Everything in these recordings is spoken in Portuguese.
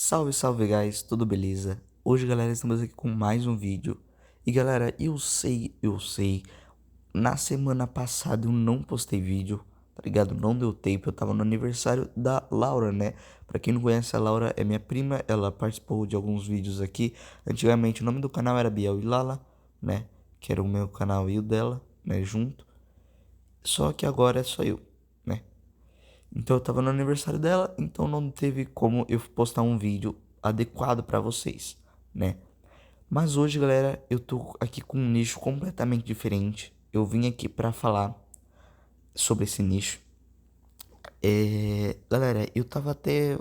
Salve, salve guys, tudo beleza? Hoje galera, estamos aqui com mais um vídeo. E galera, eu sei, na semana passada eu não postei vídeo, tá ligado? Não deu tempo, eu tava no aniversário da Laura, né? Pra quem não conhece, a Laura é minha prima, ela participou de alguns vídeos aqui. Antigamente o nome do canal era Biel e Lala, né? Que era o meu canal e o dela, né, junto. Só que agora é só eu, né? Então eu tava no aniversário dela, então não teve como eu postar um vídeo adequado pra vocês, né? Mas hoje, galera, eu tô aqui com um nicho completamente diferente. Eu vim aqui pra falar sobre esse nicho. Galera, eu tava até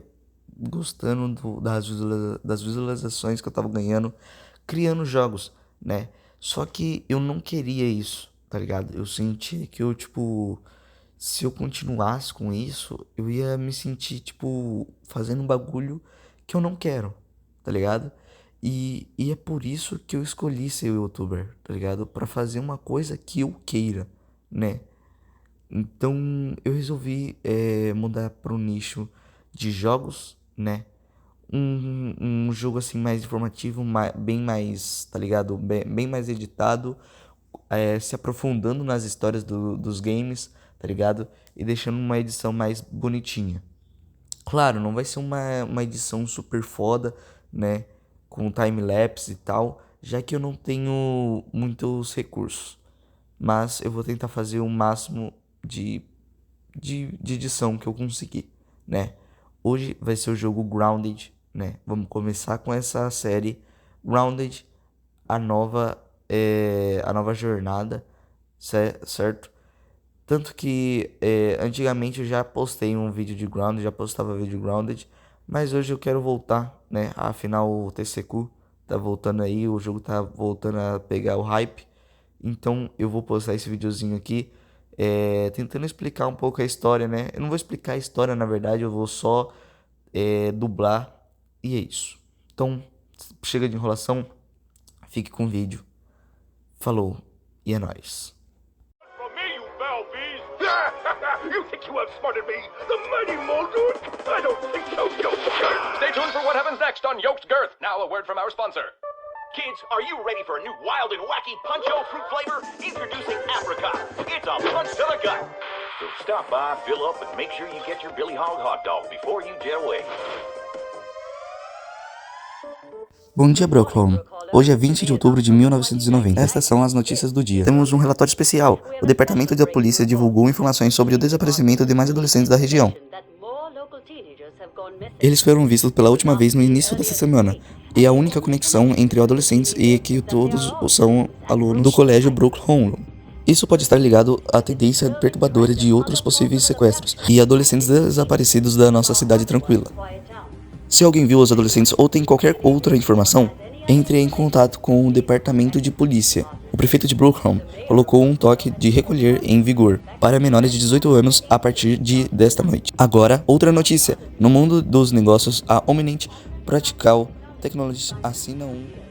gostando das visualizações que eu tava ganhando criando jogos, né? Só que eu não queria isso, tá ligado? Eu senti que eu, tipo, se eu continuasse com isso, eu ia me sentir, tipo, fazendo um bagulho que eu não quero, tá ligado? E é por isso que eu escolhi ser youtuber, tá ligado? Pra fazer uma coisa que eu queira, né? Então eu resolvi mudar pro nicho de jogos, né? Um jogo assim mais informativo, bem mais, tá ligado? Bem mais editado, se aprofundando nas histórias dos games, tá ligado? E deixando uma edição mais bonitinha. Claro, não vai ser uma edição super foda, né? Com time-lapse e tal, já que eu não tenho muitos recursos. Mas eu vou tentar fazer o máximo de, de edição que eu conseguir, né? Hoje vai ser o jogo Grounded, né? Vamos começar com essa série Grounded, a nova jornada, certo? Tanto que antigamente eu já postei um vídeo de Grounded, já postava vídeo de Grounded, mas hoje eu quero voltar, né? Afinal o TCQ tá voltando aí, o jogo tá voltando a pegar o hype. Então eu vou postar esse videozinho aqui, tentando explicar um pouco a história, né? Eu não vou explicar a história, na verdade, eu vou só dublar e é isso. Então, chega de enrolação, fique com o vídeo. Falou e é nóis. From me, you foul beast! You think you outsmarted me, the mighty Muldoon? I don't think so, Yokes Girth! Stay tuned for what happens next on Yokes Girth. Now a word from our sponsor. Kids, are you ready for a new wild and wacky Punch-O fruit flavor? Introducing Apricot. It's a punch to the gut. So stop by, fill up, and make sure you get your Billy Hog hot dog before you jet away. Bom dia, Brooklyn. Hoje é 20 de outubro de 1990. Estas são as notícias do dia. Temos um relatório especial. O Departamento da Polícia divulgou informações sobre o desaparecimento de mais adolescentes da região. Eles foram vistos pela última vez no início dessa semana, e a única conexão entre adolescentes é que todos são alunos do colégio Brooklyn. Isso pode estar ligado à tendência perturbadora de outros possíveis sequestros e adolescentes desaparecidos da nossa cidade tranquila. Se alguém viu os adolescentes ou tem qualquer outra informação, entre em contato com o departamento de polícia. O prefeito de Brooklyn colocou um toque de recolher em vigor para menores de 18 anos a partir desta noite. Agora, outra notícia. No mundo dos negócios, a Omnient Practical Technologies assina um...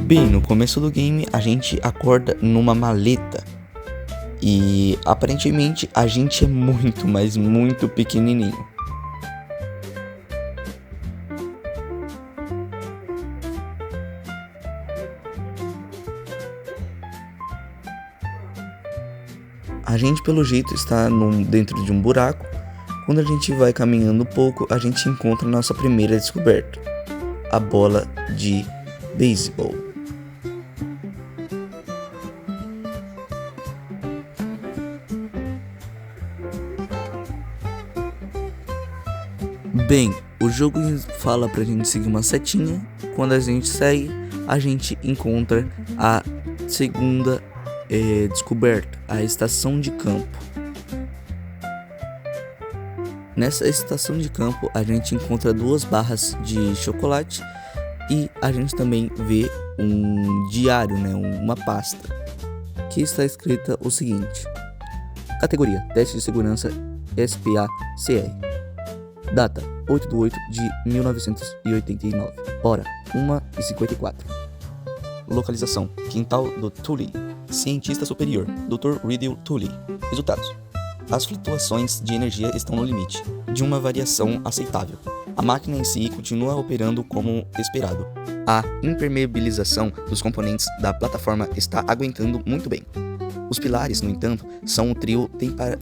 Bem, no começo do game a gente acorda numa maleta e aparentemente a gente é muito, mas muito pequenininho. A gente, pelo jeito, está dentro de um buraco. Quando a gente vai caminhando um pouco, a gente encontra a nossa primeira descoberta: a bola de beisebol. Bem, o jogo fala pra gente seguir uma setinha. Quando a gente segue, a gente encontra a segunda descoberta, a estação de campo. Nessa estação de campo, a gente encontra 2 barras de chocolate e a gente também vê um diário, né, uma pasta, que está escrita o seguinte: categoria Teste de Segurança SPA-CR. Data 8/8/1989. Hora 1h54. Localização: Quintal do Tully. Cientista superior: Dr. Riddle Tully. Resultados: as flutuações de energia estão no limite de uma variação aceitável. A máquina em si continua operando como esperado. A impermeabilização dos componentes da plataforma está aguentando muito bem. Os pilares, no entanto, são um trio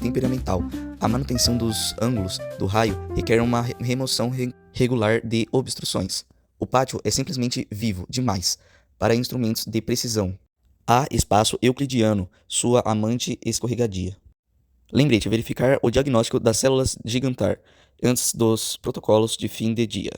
temperamental. A manutenção dos ângulos do raio requer uma remoção regular de obstruções. O pátio é simplesmente vivo demais para instrumentos de precisão. Há espaço euclidiano, sua amante escorregadia. Lembrete: verificar o diagnóstico das células gigantar antes dos protocolos de fim de dia.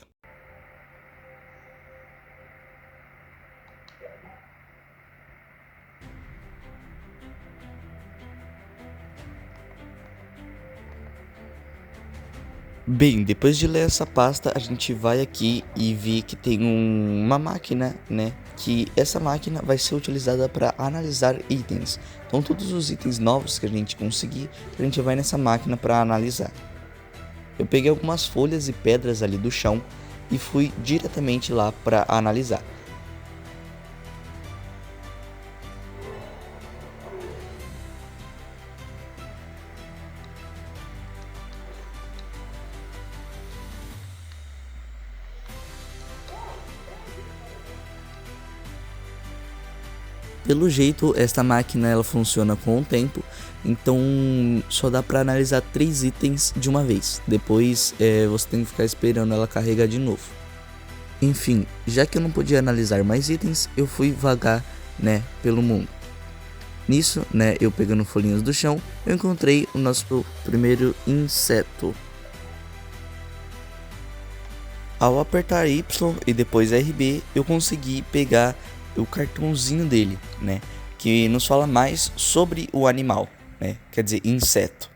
Bem, depois de ler essa pasta, a gente vai aqui e vê que tem uma máquina, né? Que essa máquina vai ser utilizada para analisar itens. Então, todos os itens novos que a gente conseguir, a gente vai nessa máquina para analisar. Eu peguei algumas folhas e pedras ali do chão e fui diretamente lá para analisar. Pelo jeito, esta máquina ela funciona com o tempo, então só dá para analisar 3 itens de uma vez. Depois você tem que ficar esperando ela carregar de novo. Enfim, já que eu não podia analisar mais itens, eu fui vagar, né, pelo mundo. Nisso, né, eu pegando folhinhas do chão, eu encontrei o nosso primeiro inseto. Ao apertar Y e depois RB, eu consegui pegar o cartãozinho dele, né, que nos fala mais sobre o animal, né, quer dizer, inseto.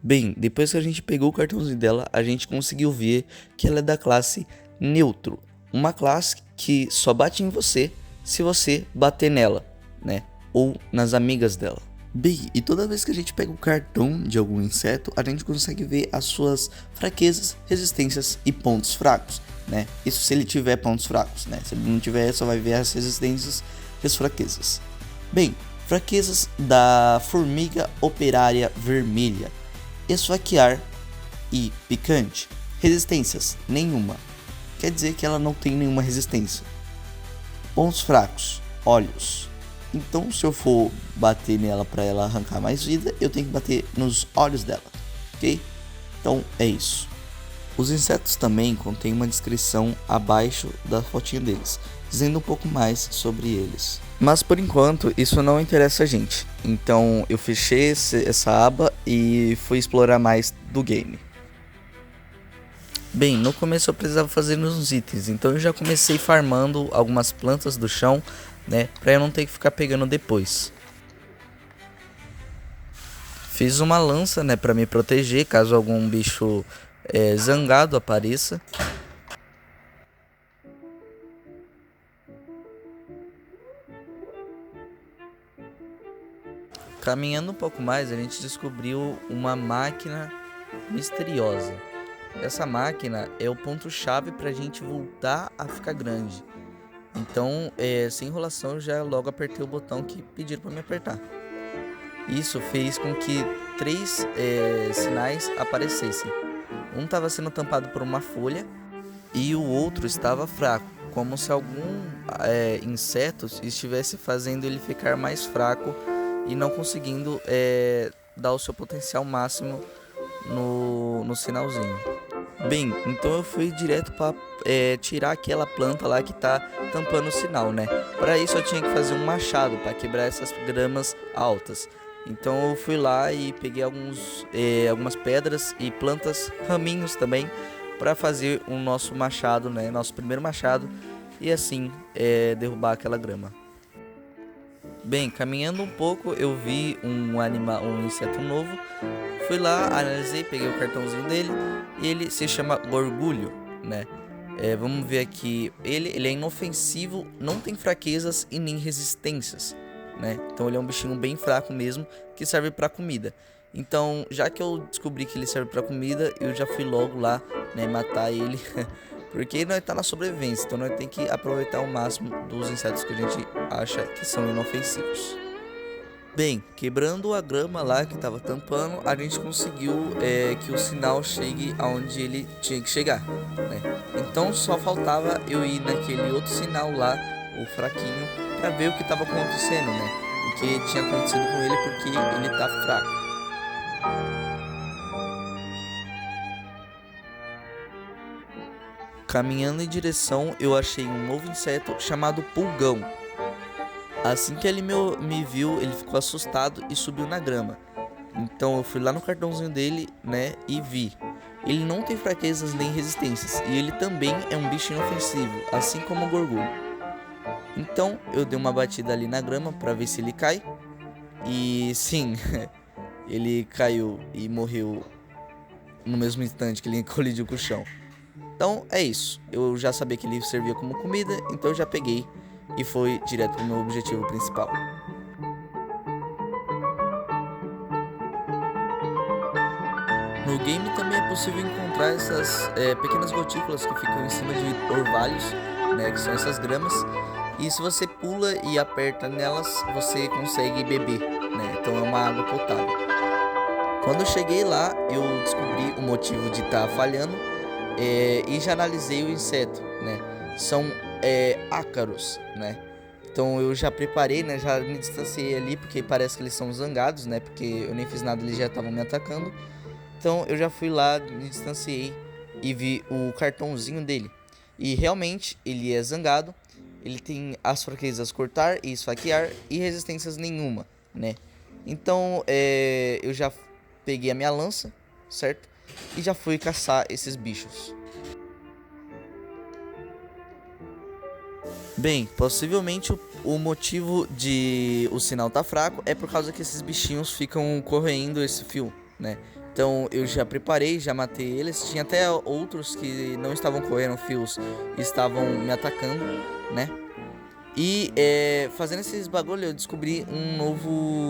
Bem, depois que a gente pegou o cartãozinho dela, a gente conseguiu ver que ela é da classe Neutro, uma classe que só bate em você se você bater nela, né, ou nas amigas dela. Bem, e toda vez que a gente pega o cartão de algum inseto, a gente consegue ver as suas fraquezas, resistências e pontos fracos, né? Isso se ele tiver pontos fracos, né? Se ele não tiver, só vai ver as resistências e as fraquezas. Bem, fraquezas da formiga operária vermelha: esfaquear e picante. Resistências: nenhuma. Quer dizer que ela não tem nenhuma resistência. Pontos fracos: olhos. Então, se eu for bater nela para ela arrancar mais vida, eu tenho que bater nos olhos dela, ok? Então, é isso. Os insetos também contêm uma descrição abaixo da fotinha deles, dizendo um pouco mais sobre eles. Mas, por enquanto, isso não interessa a gente. Então, eu fechei essa aba e fui explorar mais do game. Bem, no começo eu precisava fazer uns itens, então eu já comecei farmando algumas plantas do chão, né, pra eu não ter que ficar pegando depois. Fiz uma lança, né, pra me proteger caso algum bicho zangado apareça. Caminhando um pouco mais, a gente descobriu uma máquina misteriosa. Essa máquina é o ponto-chave pra gente voltar a ficar grande. Então, sem enrolação, eu já logo apertei o botão que pediram para me apertar. Isso fez com que 3 sinais aparecessem. Um estava sendo tampado por uma folha e o outro estava fraco. como se algum inseto estivesse fazendo ele ficar mais fraco e não conseguindo dar o seu potencial máximo no sinalzinho. Bem, então eu fui direto para tirar aquela planta lá que tá tampando o sinal, né? Para isso eu tinha que fazer um machado para quebrar essas gramas altas. Então eu fui lá e peguei algumas pedras e plantas, raminhos também, para fazer o nosso machado, né? Nosso primeiro machado, e assim derrubar aquela grama. Bem, caminhando um pouco eu vi um inseto novo. Fui lá, analisei, peguei o cartãozinho dele e ele se chama Gorgulho, né? Vamos ver aqui, ele é inofensivo, não tem fraquezas e nem resistências, né? Então ele é um bichinho bem fraco mesmo, que serve para comida. Então, já que eu descobri que ele serve para comida, eu já fui logo lá, né, matar ele, porque nós tá na sobrevivência, então nós tem que aproveitar o máximo dos insetos que a gente acha que são inofensivos. Bem, quebrando a grama lá que tava tampando, a gente conseguiu que o sinal chegue aonde ele tinha que chegar, né? Então só faltava eu ir naquele outro sinal lá, o fraquinho, para ver o que tava acontecendo, né? O que tinha acontecido com ele, porque ele tá fraco. Caminhando em direção, eu achei um novo inseto chamado pulgão. Assim que ele me viu, ele ficou assustado e subiu na grama. Então eu fui lá no cartãozinho dele, né, e vi. Ele não tem fraquezas nem resistências, e ele também é um bicho inofensivo, assim como o gorgulho. Então eu dei uma batida ali na grama para ver se ele cai. E sim, ele caiu e morreu no mesmo instante que ele colidiu com o chão. Então é isso, eu já sabia que ele servia como comida, então eu já peguei e foi direto pro meu objetivo principal. No game também é possível encontrar essas pequenas gotículas que ficam em cima de orvalhos, né, que são essas gramas, e se você pula e aperta nelas, você consegue beber, né, então é uma água potável. Quando eu cheguei lá, eu descobri o motivo de estar falhando e já analisei o inseto, né, são ácaros, né. Então eu já preparei, né, já me distanciei ali, porque parece que eles são zangados, né, porque eu nem fiz nada, eles já estavam me atacando. Então eu já fui lá, me distanciei e vi o cartãozinho dele. E realmente ele é zangado, ele tem as fraquezas cortar e esfaquear e resistências nenhuma, né. Então eu já peguei a minha lança, certo? E já fui caçar esses bichos. Bem, possivelmente o motivo de o sinal tá fraco é por causa que esses bichinhos ficam corroendo esse fio, né? Então eu já preparei, já matei eles. Tinha até outros que não estavam correndo fios e estavam me atacando, né? E fazendo esses bagulho eu descobri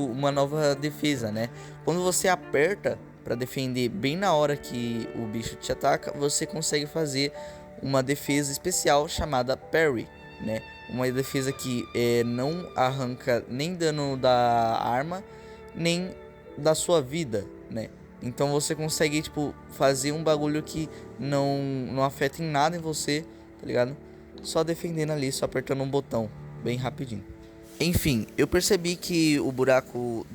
uma nova defesa, né? Quando você aperta para defender bem na hora que o bicho te ataca, você consegue fazer uma defesa especial chamada parry, né? Uma defesa que não arranca nem dano da arma, nem da sua vida, né? Então você consegue, tipo, fazer um bagulho que não afeta em nada em você, tá ligado? Só defendendo ali, só apertando um botão, bem rapidinho. Enfim, eu percebi que o buraco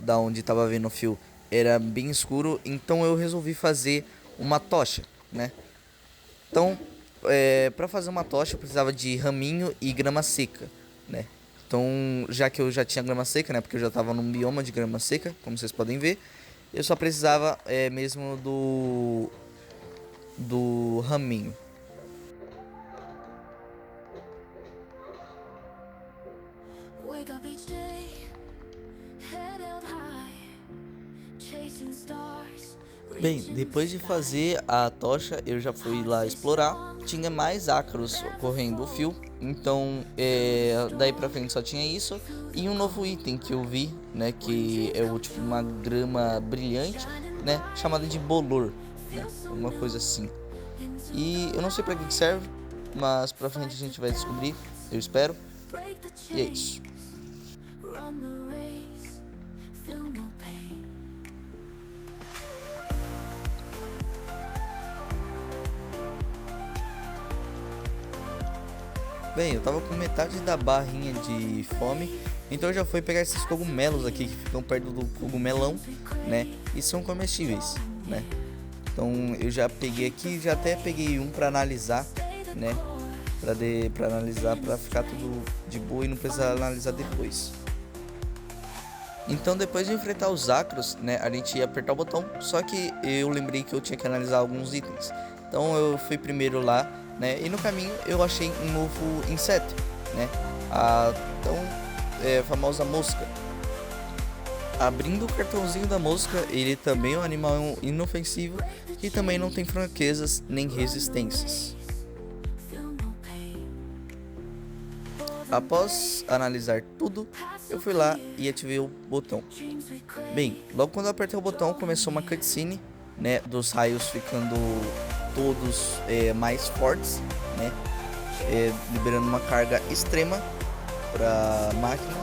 da onde tava vendo o fio era bem escuro, então eu resolvi fazer uma tocha, né? Então, para fazer uma tocha eu precisava de raminho e grama seca, né? Então, já que eu já tinha grama seca, né? Porque eu já tava num bioma de grama seca, como vocês podem ver, eu só precisava mesmo do raminho. Bem, depois de fazer a tocha, eu já fui lá explorar. Tinha mais ácaros correndo o fio, então daí pra frente só tinha isso. E um novo item que eu vi, né, que é tipo uma grama brilhante, né, chamada de bolor, né, uma coisa assim. E eu não sei pra que serve, mas pra frente a gente vai descobrir, eu espero. E é isso. Bem, eu tava com metade da barrinha de fome, então eu já fui pegar esses cogumelos aqui que ficam perto do cogumelão, né? E são comestíveis, né? Então eu já peguei aqui, já até peguei um pra analisar, né? Pra analisar, pra ficar tudo de boa e não precisar analisar depois. Então depois de enfrentar os Acros, né, a gente ia apertar o botão, só que eu lembrei que eu tinha que analisar alguns itens. Então eu fui primeiro lá, né, e no caminho eu achei um novo inseto, né, a tão famosa mosca. Abrindo o cartãozinho da mosca, ele também é um animal inofensivo que também não tem fraquezas nem resistências. Após analisar tudo, eu fui lá e ativei o botão. Bem, logo quando eu apertei o botão, começou uma cutscene, né, dos raios ficando todos mais fortes, né, liberando uma carga extrema para a máquina.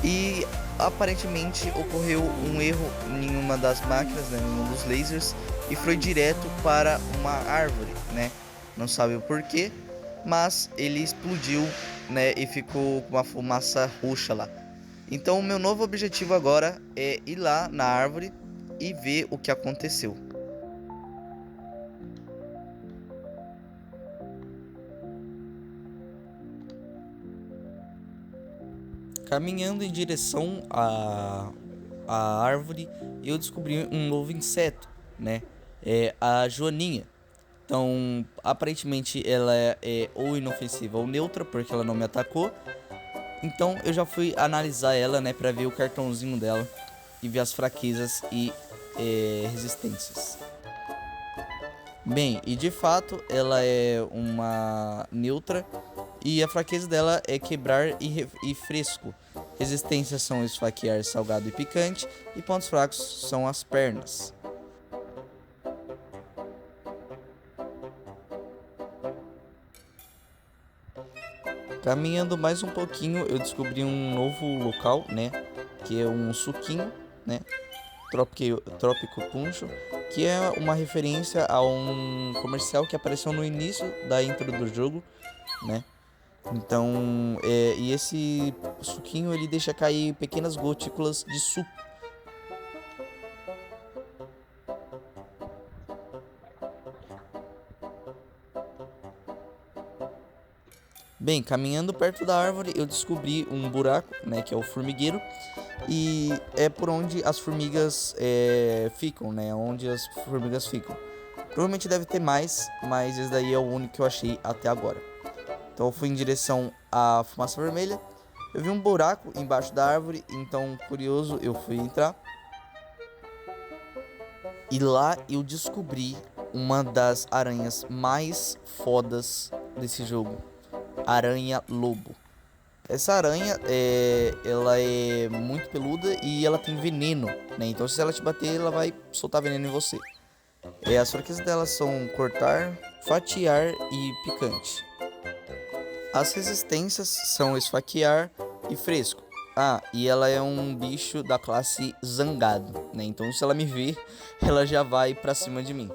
E aparentemente ocorreu um erro em uma das máquinas, né, em um dos lasers, e foi direto para uma árvore, né? Não sabe o porquê, mas ele explodiu, né, e ficou com uma fumaça roxa lá. Então o meu novo objetivo agora é ir lá na árvore e ver o que aconteceu. Caminhando em direção à árvore, eu descobri um novo inseto, né? É a joaninha. Então, aparentemente ela é ou inofensiva ou neutra, porque ela não me atacou. Então eu já fui analisar ela, né, para ver o cartãozinho dela e ver as fraquezas e resistências. Bem, e de fato ela é uma neutra e a fraqueza dela é quebrar e fresco. Resistências são esfaquear, salgado e picante, e pontos fracos são as pernas. Caminhando mais um pouquinho, eu descobri um novo local, né, que é um suquinho, né, Trópico Puncho, que é uma referência a um comercial que apareceu no início da intro do jogo, né. Então, e esse suquinho ele deixa cair pequenas gotículas de suco. Bem, caminhando perto da árvore, eu descobri um buraco, né, que é o formigueiro, e é por onde as formigas ficam, né, onde as formigas ficam. Provavelmente deve ter mais, mas esse daí é o único que eu achei até agora. Então eu fui em direção à fumaça vermelha, eu vi um buraco embaixo da árvore, então curioso eu fui entrar. E lá eu descobri uma das aranhas mais fodas desse jogo. Aranha lobo. Essa aranha ela é muito peluda e ela tem veneno, né? Então se ela te bater, ela vai soltar veneno em você. As fraquezas dela são cortar, fatiar e picante. As resistências são esfaquear e fresco. E ela é um bicho da classe zangado, né? Então se ela me ver, ela já vai pra cima de mim.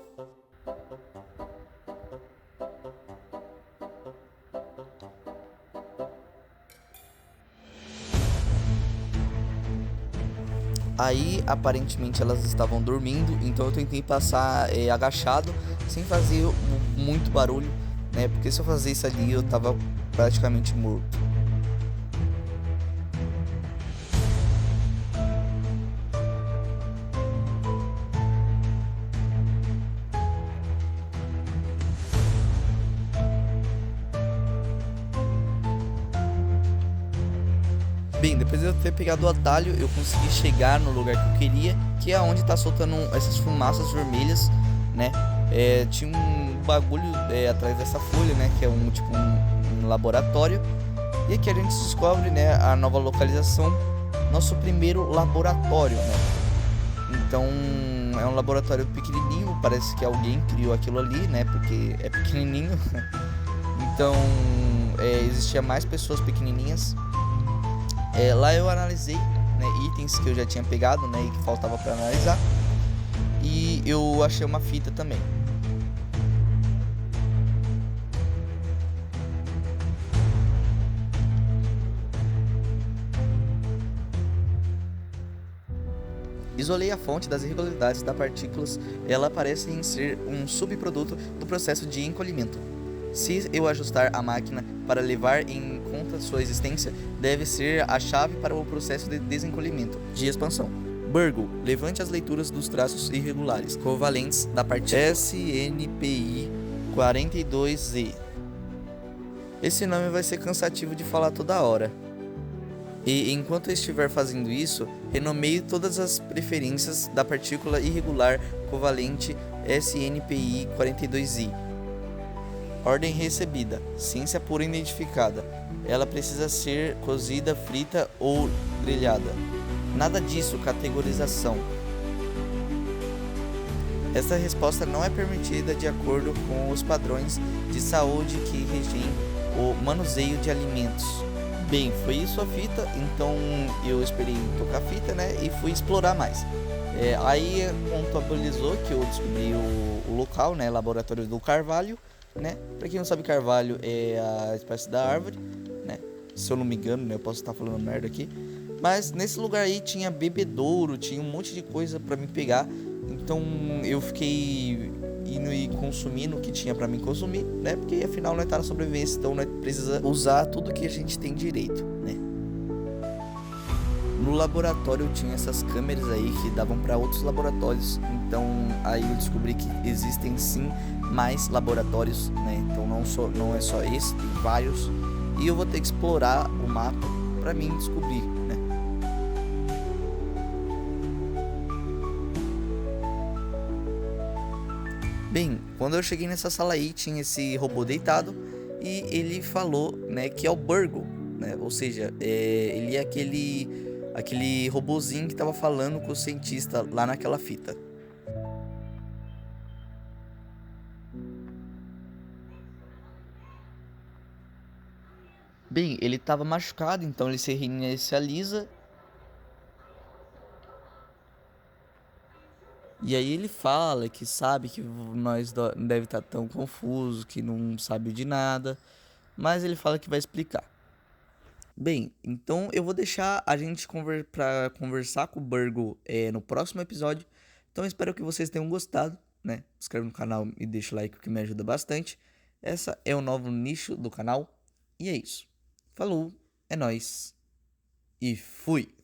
Aí, aparentemente, elas estavam dormindo, então eu tentei passar agachado, sem fazer muito barulho, né? Porque se eu fazer isso ali, eu tava praticamente morto. Bem, depois de eu ter pegado o atalho, eu consegui chegar no lugar que eu queria, que é onde tá soltando essas fumaças vermelhas, né? Tinha um bagulho atrás dessa folha, né? Que é um laboratório. E aqui a gente descobre, né, a nova localização, nosso primeiro laboratório, né? Então, é um laboratório pequenininho, parece que alguém criou aquilo ali, né? Porque é pequenininho. Então, existia mais pessoas pequenininhas. Lá eu analisei, né, itens que eu já tinha pegado, né, e que faltava para analisar. E eu achei uma fita também. Isolei a fonte das irregularidades das partículas, ela parece ser um subproduto do processo de encolhimento. Se eu ajustar a máquina para levar em conta sua existência, deve ser a chave para o processo de desencolhimento, de expansão. Burgle, levante as leituras dos traços irregulares covalentes da partícula SNPI 42Z. Esse nome vai ser cansativo de falar toda hora. E enquanto eu estiver fazendo isso, renomeie todas as preferências da partícula irregular covalente SNPI 42Z. Ordem recebida. Ciência pura identificada. Ela precisa ser cozida, frita ou grelhada. Nada disso, categorização. Esta resposta não é permitida de acordo com os padrões de saúde que regem o manuseio de alimentos. Bem, foi isso a fita, então eu esperei tocar a fita, né, e fui explorar mais. Aí contabilizou que eu descobri o local, né, laboratório do carvalho, né. Pra quem não sabe, carvalho é a espécie da árvore, né, se eu não me engano, né, eu posso estar falando merda aqui. Mas nesse lugar aí tinha bebedouro, tinha um monte de coisa pra me pegar, então eu fiquei indo e consumindo o que tinha pra mim consumir, né? Porque afinal nós tá na sobrevivência, então nós precisa usar tudo que a gente tem direito, né? No laboratório tinha essas câmeras aí que davam pra outros laboratórios, então aí eu descobri que existem sim mais laboratórios, né? Então não é só esse, tem vários, e eu vou ter que explorar o mapa pra mim descobrir, né? Bem, quando eu cheguei nessa sala aí, tinha esse robô deitado e ele falou, né, que é o Burgle, né? Ou seja, ele é aquele robozinho que tava falando com o cientista lá naquela fita. Bem, ele tava machucado, então ele se reinicializa. E aí ele fala que sabe que nós não deve estar tão confuso, que não sabe de nada, mas ele fala que vai explicar. Bem, então eu vou deixar a gente pra conversar com o Burgle no próximo episódio. Então espero que vocês tenham gostado, né? Se inscreve no canal e deixa o like que me ajuda bastante. Essa é o novo nicho do canal. E é isso. Falou, é nóis e fui!